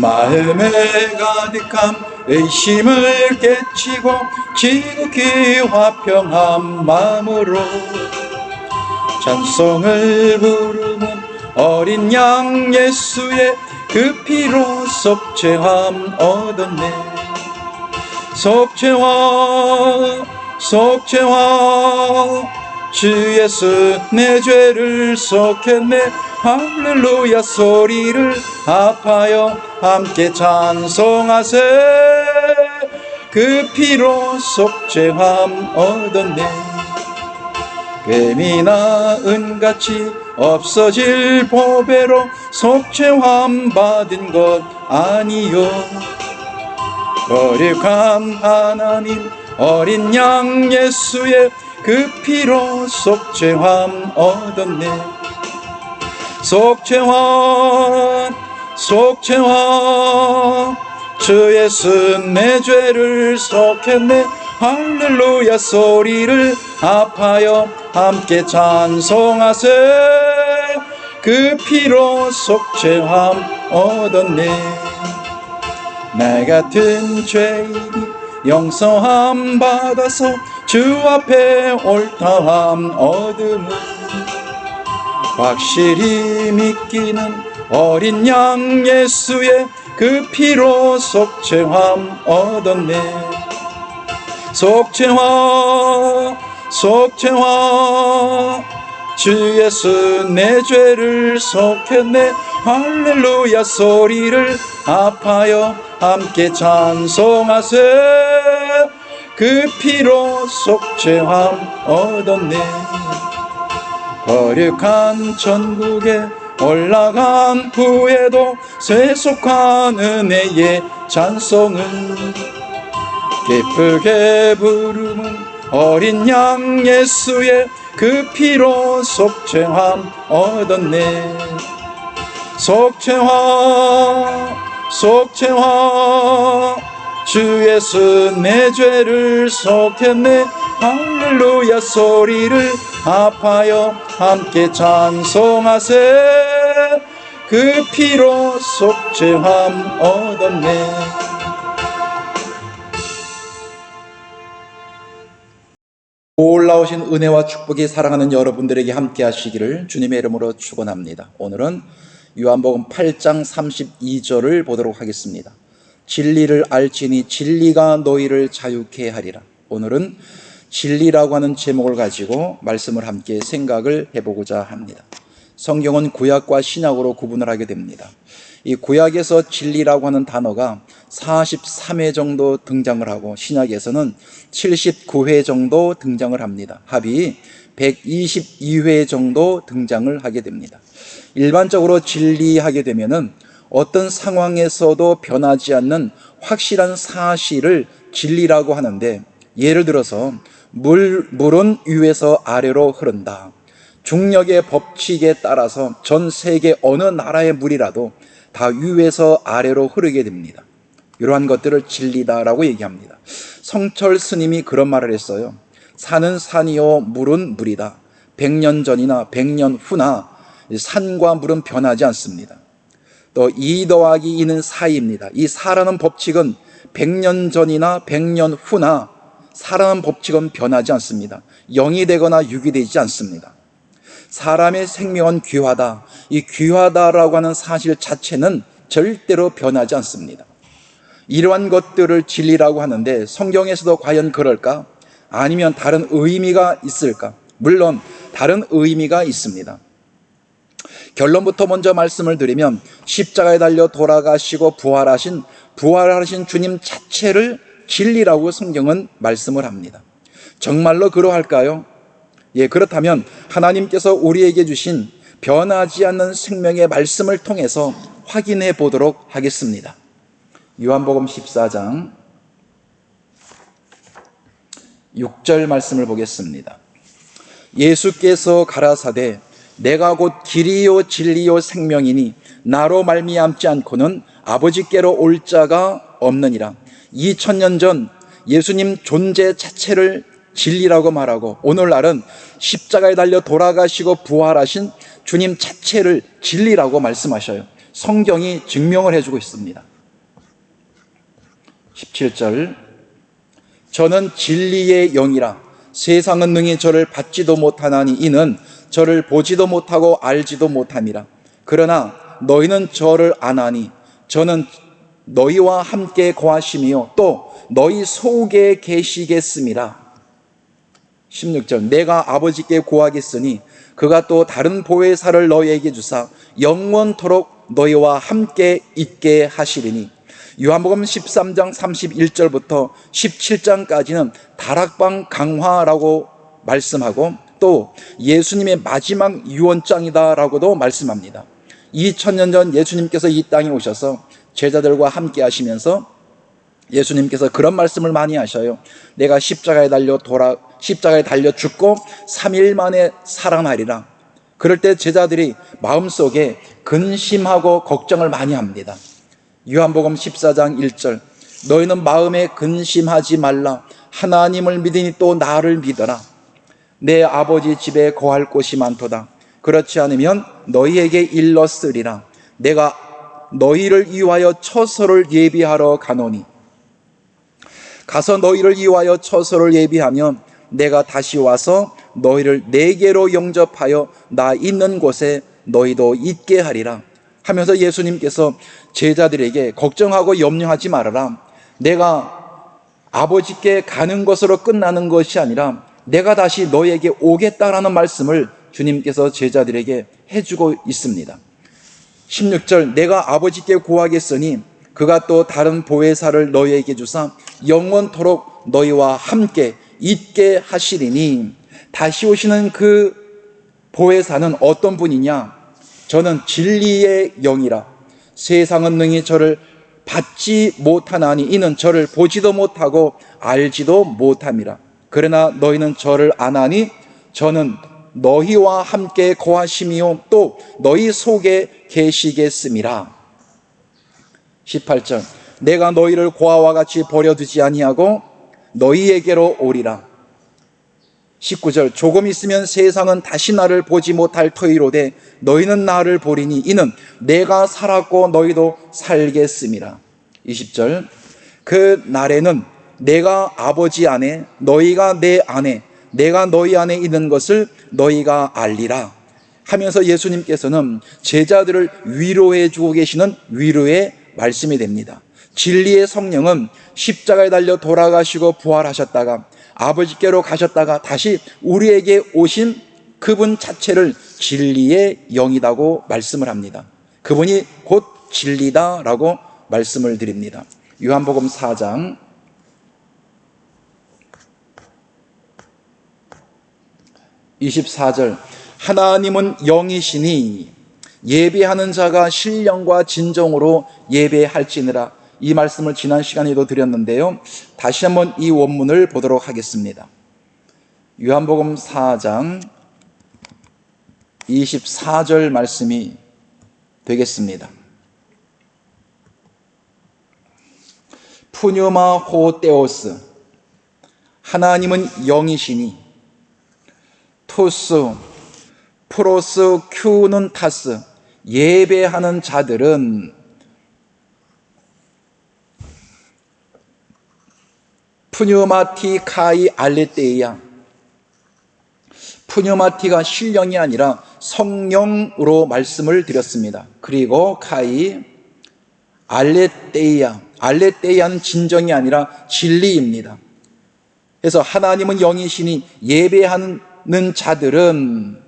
마음에 가득한 의심을 깨치고 지극히 화평한 마음으로 찬송을 부르는 어린 양 예수의 그 피로 속죄함 얻었네. 속죄함 속죄함 주 예수 내 죄를 속했네. 할렐루야 소리를 합하여 함께 찬송하세. 그 피로 속죄함 얻었네. 금이나 은같이 없어질 보배로 속죄함 받은 것 아니요. 거룩한 하나님 어린 양 예수의 그 피로 속죄함 얻었네. 속죄함 속죄함 주 예수 내 죄를 속했네. 할렐루야 소리를 합하여 함께 찬송하세. 그 피로 속죄함 얻었네. 나 같은 죄인이 용서함 받아서 주 앞에 옳다함 얻음을 확실히 믿기는 어린 양 예수의 그 피로 속죄함 얻었네. 속죄함 속죄함 주 예수 내 죄를 속했네. 할렐루야 소리를 합하여 함께 찬송하세. 그 피로 속죄함 얻었네. 거룩한 천국에 올라간 후에도 세속한 은혜의 찬송을 기쁘게 부르는 어린 양 예수의 그 피로 속죄함 얻었네. 속죄함 속죄함 주 예수 내 죄를 속했네. 할렐루야 소리를 합하여 함께 찬송하세. 그 피로 속죄함 얻었네. 올라오신 은혜와 축복이 사랑하는 여러분들에게 함께 하시기를 주님의 이름으로 축원합니다. 오늘은 요한복음 8장 32절을 보도록 하겠습니다. 진리를 알지니 진리가 너희를 자유케 하리라. 오늘은 진리라고 하는 제목을 가지고 말씀을 함께 생각을 해보고자 합니다. 성경은 구약과 신약으로 구분을 하게 됩니다. 이 구약에서 진리라고 하는 단어가 43회 정도 등장을 하고 신약에서는 79회 정도 등장을 합니다. 합이 122회 정도 등장을 하게 됩니다. 일반적으로 진리하게 되면은 어떤 상황에서도 변하지 않는 확실한 사실을 진리라고 하는데, 예를 들어서 물은 위에서 아래로 흐른다. 중력의 법칙에 따라서 전 세계 어느 나라의 물이라도 다 위에서 아래로 흐르게 됩니다. 이러한 것들을 진리다라고 얘기합니다. 성철 스님이 그런 말을 했어요. 산은 산이요 물은 물이다. 100년 전이나 100년 후나 산과 물은 변하지 않습니다. 또 2 더하기 2는 4입니다. 이 4라는 법칙은 100년 전이나 100년 후나 4라는 법칙은 변하지 않습니다. 0이 되거나 6이 되지 않습니다. 사람의 생명은 귀하다. 이 귀하다라고 하는 사실 자체는 절대로 변하지 않습니다. 이러한 것들을 진리라고 하는데 성경에서도 과연 그럴까? 아니면 다른 의미가 있을까? 물론 다른 의미가 있습니다. 결론부터 먼저 말씀을 드리면 십자가에 달려 돌아가시고 부활하신 주님 자체를 진리라고 성경은 말씀을 합니다. 정말로 그러할까요? 예, 그렇다면 하나님께서 우리에게 주신 변하지 않는 생명의 말씀을 통해서 확인해 보도록 하겠습니다. 요한복음 14장 6절 말씀을 보겠습니다. 예수께서 가라사대 내가 곧 길이요 진리요 생명이니 나로 말미암지 않고는 아버지께로 올 자가 없느니라. 2000년 전 예수님 존재 자체를 진리라고 말하고, 오늘날은 십자가에 달려 돌아가시고 부활하신 주님 자체를 진리라고 말씀하셔요. 성경이 증명을 해주고 있습니다. 17절, 저는 진리의 영이라 세상은 능히 저를 받지도 못하나니 이는 저를 보지도 못하고 알지도 못함이라. 그러나 너희는 저를 아나니 저는 너희와 함께 거하심이요 또 너희 속에 계시겠음이라. 16절, 내가 아버지께 구하겠으니 그가 또 다른 보혜사를 너희에게 주사 영원토록 너희와 함께 있게 하시리니. 요한복음 13장 31절부터 17장까지는 다락방 강화라고 말씀하고 또 예수님의 마지막 유언장이다라고도 말씀합니다. 2000년 전 예수님께서 이 땅에 오셔서 제자들과 함께 하시면서 예수님께서 그런 말씀을 많이 하셔요. 내가 십자가에 달려 죽고 3일 만에 살아나리라. 그럴 때 제자들이 마음속에 근심하고 걱정을 많이 합니다. 요한복음 14장 1절, 너희는 마음에 근심하지 말라. 하나님을 믿으니 또 나를 믿어라. 내 아버지 집에 거할 곳이 많도다. 그렇지 않으면 너희에게 일렀으리라. 내가 너희를 위하여 처소를 예비하러 가노니 가서 너희를 위하여 처소를 예비하면 내가 다시 와서 너희를 내게로 영접하여 나 있는 곳에 너희도 있게 하리라 하면서 예수님께서 제자들에게 걱정하고 염려하지 말아라. 내가 아버지께 가는 것으로 끝나는 것이 아니라 내가 다시 너희에게 오겠다라는 말씀을 주님께서 제자들에게 해주고 있습니다. 16절, 내가 아버지께 구하겠으니 그가 또 다른 보혜사를 너희에게 주사 영원토록 너희와 함께 있게 하시리니. 다시 오시는 그 보혜사는 어떤 분이냐? 저는 진리의 영이라 세상은 능히 저를 받지 못하나니 이는 저를 보지도 못하고 알지도 못함이라. 그러나 너희는 저를 아나니 저는 너희와 함께 거하심이요 또 너희 속에 계시겠음이라. 18절, 내가 너희를 고아와 같이 버려두지 아니하고 너희에게로 오리라. 19절, 조금 있으면 세상은 다시 나를 보지 못할 터이로되 너희는 나를 보리니 이는 내가 살았고 너희도 살겠음이라. 20절, 그 날에는 내가 아버지 안에 너희가 내 안에 내가 너희 안에 있는 것을 너희가 알리라 하면서 예수님께서는 제자들을 위로해 주고 계시는 위로의 말씀이 됩니다. 진리의 성령은 십자가에 달려 돌아가시고 부활하셨다가 아버지께로 가셨다가 다시 우리에게 오신 그분 자체를 진리의 영이라고 말씀을 합니다. 그분이 곧 진리다라고 말씀을 드립니다. 요한복음 4장 24절, 하나님은 영이시니 예배하는 자가 신령과 진정으로 예배할지니라. 이 말씀을 지난 시간에도 드렸는데요, 다시 한번 이 원문을 보도록 하겠습니다. 요한복음 4장 24절 말씀이 되겠습니다. 푸뉴마 호테오스, 하나님은 영이시니 토스 프로스 큐는 타스, 예배하는 자들은 푸뉴마티 카이 알레테이야. 푸뉴마티가 신령이 아니라 성령으로 말씀을 드렸습니다. 그리고 카이 알레테이야, 알레테이야는 진정이 아니라 진리입니다. 그래서 하나님은 영이시니 예배하는 자들은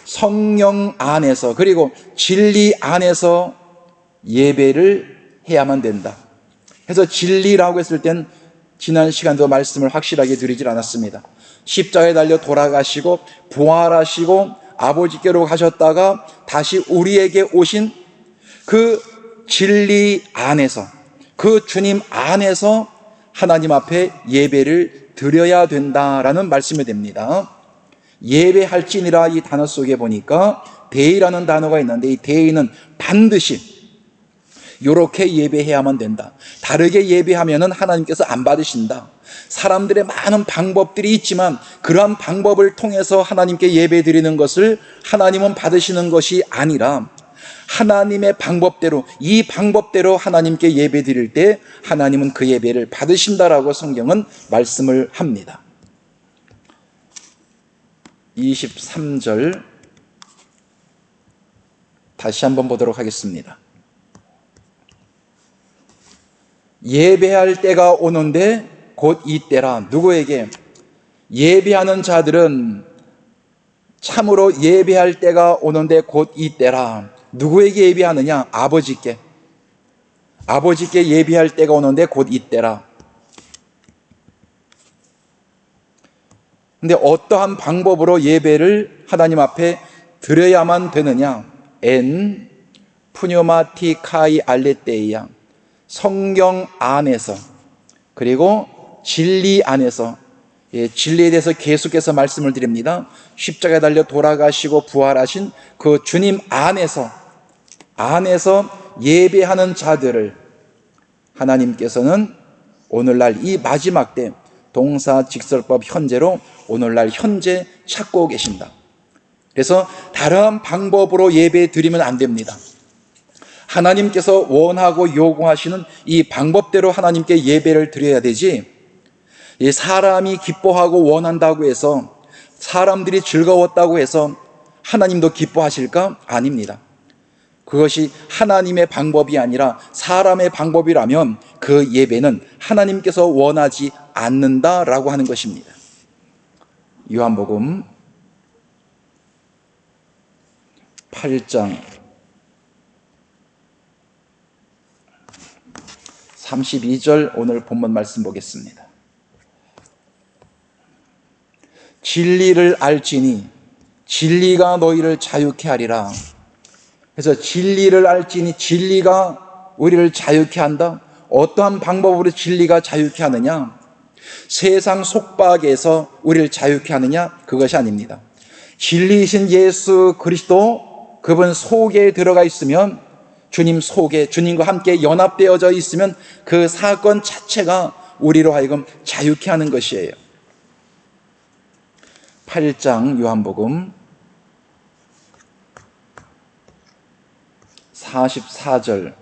성령 안에서 그리고 진리 안에서 예배를 해야만 된다. 그래서 진리라고 했을 땐 지난 시간도 말씀을 확실하게 드리질 않았습니다. 십자가에 달려 돌아가시고 부활하시고 아버지께로 가셨다가 다시 우리에게 오신 그 진리 안에서, 그 주님 안에서 하나님 앞에 예배를 드려야 된다라는 말씀이 됩니다. 예배할지니라 이 단어 속에 보니까 대의라는 단어가 있는데 이 대의는 반드시 요렇게 예배해야만 된다. 다르게 예배하면은 하나님께서 안 받으신다. 사람들의 많은 방법들이 있지만 그러한 방법을 통해서 하나님께 예배 드리는 것을 하나님은 받으시는 것이 아니라 하나님의 방법대로, 이 방법대로 하나님께 예배 드릴 때 하나님은 그 예배를 받으신다라고 성경은 말씀을 합니다. 23절 다시 한번 보도록 하겠습니다. 예배할 때가 오는데 곧 이때라. 누구에게? 예배하는 자들은 참으로 예배할 때가 오는데 곧 이때라. 누구에게 예배하느냐? 아버지께. 아버지께 예배할 때가 오는데 곧 이때라. 근데 어떠한 방법으로 예배를 하나님 앞에 드려야만 되느냐? 엔 푸뇨마티카이 알레테이야. 성경 안에서, 그리고 진리 안에서, 진리에 대해서 계속해서 말씀을 드립니다. 십자가에 달려 돌아가시고 부활하신 그 주님 안에서 예배하는 자들을 하나님께서는 오늘날 이 마지막 때 동사직설법 현재로 오늘날 현재 찾고 계신다. 그래서 다른 방법으로 예배 드리면 안 됩니다. 하나님께서 원하고 요구하시는 이 방법대로 하나님께 예배를 드려야 되지, 사람이 기뻐하고 원한다고 해서, 사람들이 즐거웠다고 해서 하나님도 기뻐하실까? 아닙니다. 그것이 하나님의 방법이 아니라 사람의 방법이라면 그 예배는 하나님께서 원하지 않는다라고 하는 것입니다. 요한복음 8장 32절 오늘 본문 말씀 보겠습니다. 진리를 알지니 진리가 너희를 자유케 하리라. 그래서 진리를 알지니 진리가 우리를 자유케 한다. 어떠한 방법으로 진리가 자유케 하느냐? 세상 속박에서 우리를 자유케 하느냐? 그것이 아닙니다. 진리이신 예수 그리스도 그분 속에 들어가 있으면, 주님 속에, 주님과 함께 연합되어져 있으면 그 사건 자체가 우리로 하여금 자유케 하는 것이에요. 8장 요한복음 44절.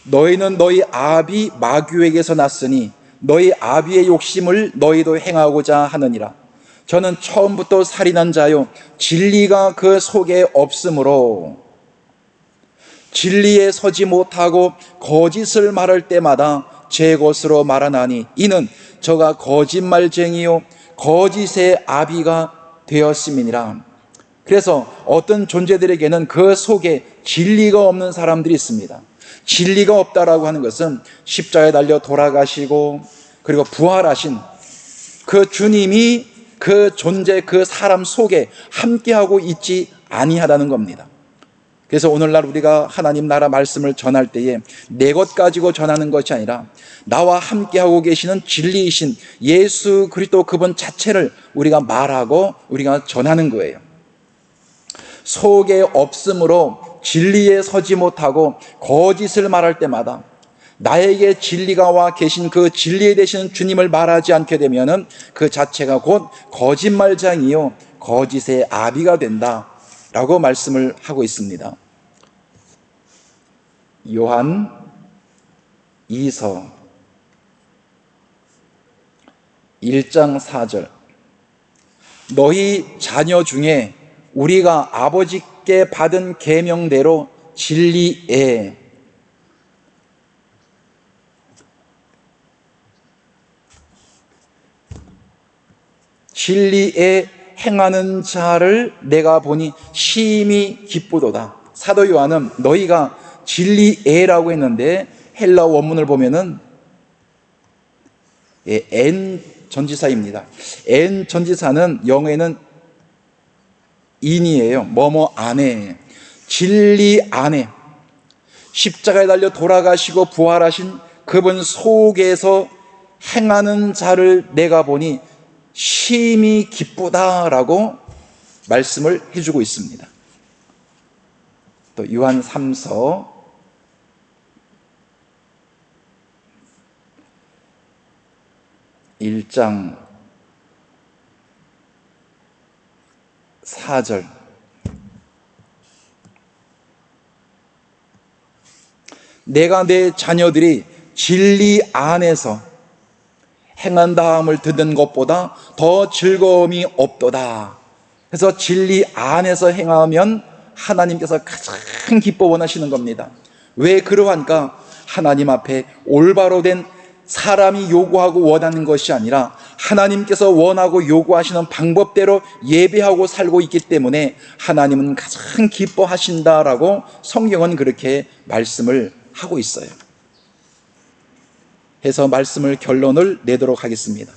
너희는 너희 아비 마귀에게서 났으니 너희 아비의 욕심을 너희도 행하고자 하느니라. 저는 처음부터 살인한 자요 진리가 그 속에 없으므로 진리에 서지 못하고 거짓을 말할 때마다 제 것으로 말하나니 이는 저가 거짓말쟁이요 거짓의 아비가 되었음이니라. 그래서 어떤 존재들에게는 그 속에 진리가 없는 사람들이 있습니다. 진리가 없다라고 하는 것은 십자가에 달려 돌아가시고 그리고 부활하신 그 주님이 그 존재, 그 사람 속에 함께하고 있지 아니하다는 겁니다. 그래서 오늘날 우리가 하나님 나라 말씀을 전할 때에 내 것 가지고 전하는 것이 아니라 나와 함께하고 계시는 진리이신 예수 그리스도 그분 자체를 우리가 말하고 우리가 전하는 거예요. 속에 없으므로 진리에 서지 못하고 거짓을 말할 때마다 나에게 진리가 와 계신 그 진리에 되시는 주님을 말하지 않게 되면은 그 자체가 곧 거짓말장이요 거짓의 아비가 된다라고 말씀을 하고 있습니다. 요한 2서 1장 4절. 너희 자녀 중에 우리가 아버지께 받은 계명대로 진리에 행하는 자를 내가 보니 심히 기쁘도다. 사도 요한은 너희가 진리에라고 했는데 헬라 원문을 보면은 엔 전지사입니다. 엔 전지사는 영어에는 인이에요. 뭐뭐 안에, 진리 안에 십자가에 달려 돌아가시고 부활하신 그분 속에서 행하는 자를 내가 보니 심히 기쁘다라고 말씀을 해주고 있습니다. 또 요한 3서 1장 4절, 내가 내 자녀들이 진리 안에서 행한다함을 듣는 것보다 더 즐거움이 없도다. 그래서 진리 안에서 행하면 하나님께서 가장 기뻐 원하시는 겁니다. 왜 그러한가? 하나님 앞에 올바로 된 사람이 요구하고 원하는 것이 아니라 하나님께서 원하고 요구하시는 방법대로 예배하고 살고 있기 때문에 하나님은 가장 기뻐하신다라고 성경은 그렇게 말씀을 하고 있어요. 해서 말씀을 결론을 내도록 하겠습니다.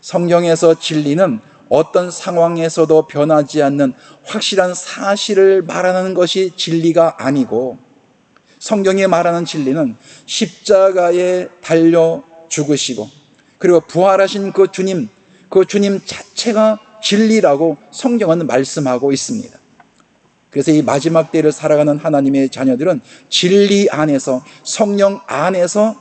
성경에서 진리는 어떤 상황에서도 변하지 않는 확실한 사실을 말하는 것이 진리가 아니고, 성경이 말하는 진리는 십자가에 달려 죽으시고 그리고 부활하신 그 주님 자체가 진리라고 성경은 말씀하고 있습니다. 그래서 이 마지막 때를 살아가는 하나님의 자녀들은 진리 안에서, 성령 안에서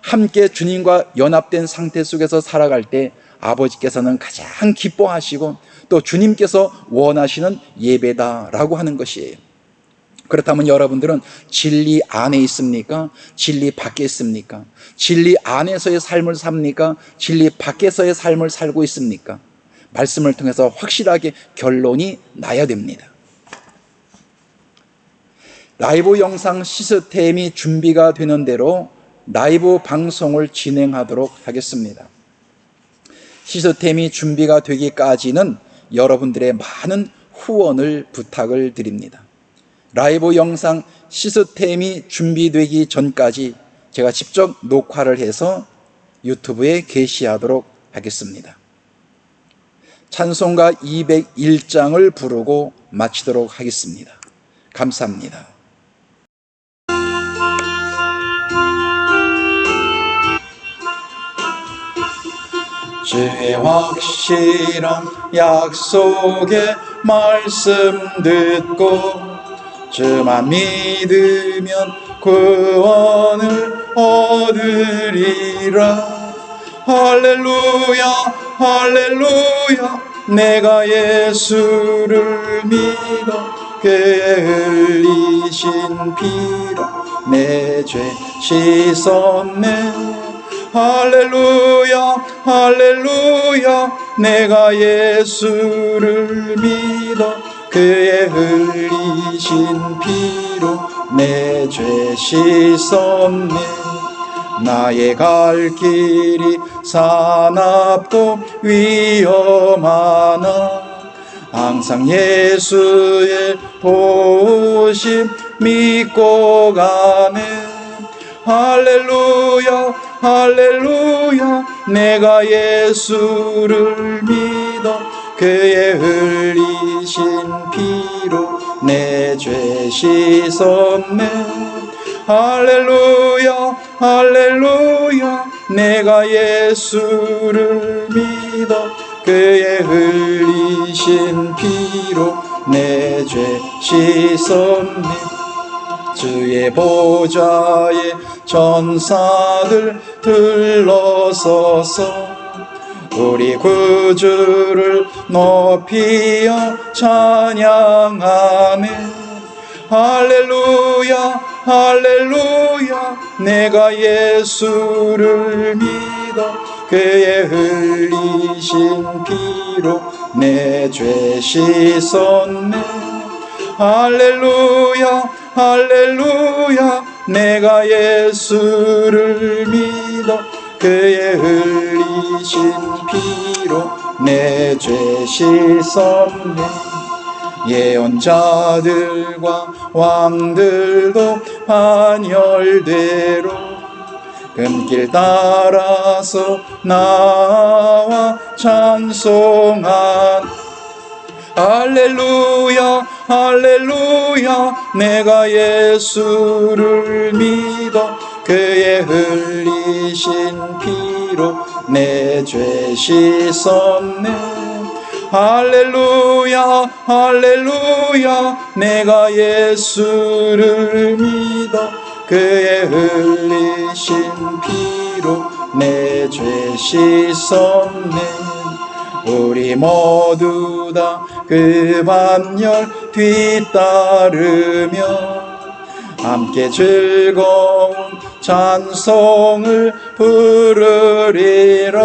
함께 주님과 연합된 상태 속에서 살아갈 때 아버지께서는 가장 기뻐하시고 또 주님께서 원하시는 예배다라고 하는 것이에요. 그렇다면 여러분들은 진리 안에 있습니까? 진리 밖에 있습니까? 진리 안에서의 삶을 삽니까? 진리 밖에서의 삶을 살고 있습니까? 말씀을 통해서 확실하게 결론이 나야 됩니다. 라이브 영상 시스템이 준비가 되는 대로 라이브 방송을 진행하도록 하겠습니다. 시스템이 준비가 되기까지는 여러분들의 많은 후원을 부탁을 드립니다. 라이브 영상 시스템이 준비되기 전까지 제가 직접 녹화를 해서 유튜브에 게시하도록 하겠습니다. 찬송가 201장을 부르고 마치도록 하겠습니다. 감사합니다. 주의 확실한 약속의 말씀 듣고 주만 믿으면 구원을 얻으리라. 할렐루야 할렐루야, 내가 예수를 믿어 그의 흘리신 피로 내 죄 씻었네. 할렐루야 할렐루야, 내가 예수를 믿어 그의 흘리신 피로 내 죄 씻었네. 나의 갈 길이 사납고 위험하나 항상 예수의 보호심 믿고 가네. 할렐루야 할렐루야, 내가 예수를 믿어 그의 흘리신 피로 내 죄 씻었네. 할렐루야 할렐루야, 내가 예수를 믿어 그의 흘리신 피로 내 죄 씻었네. 주의 보좌에 전사들 들러서서 우리 구주를 높이어 찬양하네. 할렐루야 할렐루야, 내가 예수를 믿어 그의 흘리신 피로 내 죄 씻었네. 할렐루야 할렐루야, 내가 예수를 믿어 그의 흘리신 피로 내 죄 씻었네. 예언자들과 왕들도 반열대로 금길 따라서 나와 찬송한. 할렐루야 할렐루야, 내가 예수를 믿어 그의 흘리신 피로 내 죄 씻었네. 할렐루야 할렐루야 내가 예수를 믿어 그의 흘리신 피로 내 죄 씻었네. 우리 모두 다 그 반열 뒤따르며 함께 즐거운 찬송을 부르리라.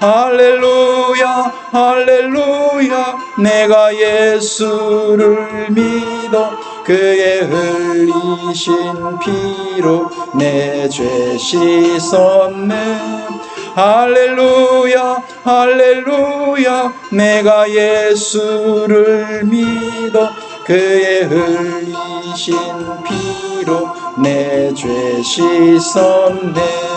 할렐루야 할렐루야 내가 예수를 믿어 그의 흘리신 피로 내 죄 씻었네. 할렐루야 할렐루야 내가 예수를 믿어 그의 흘리신 피로 내 죄 씻었네.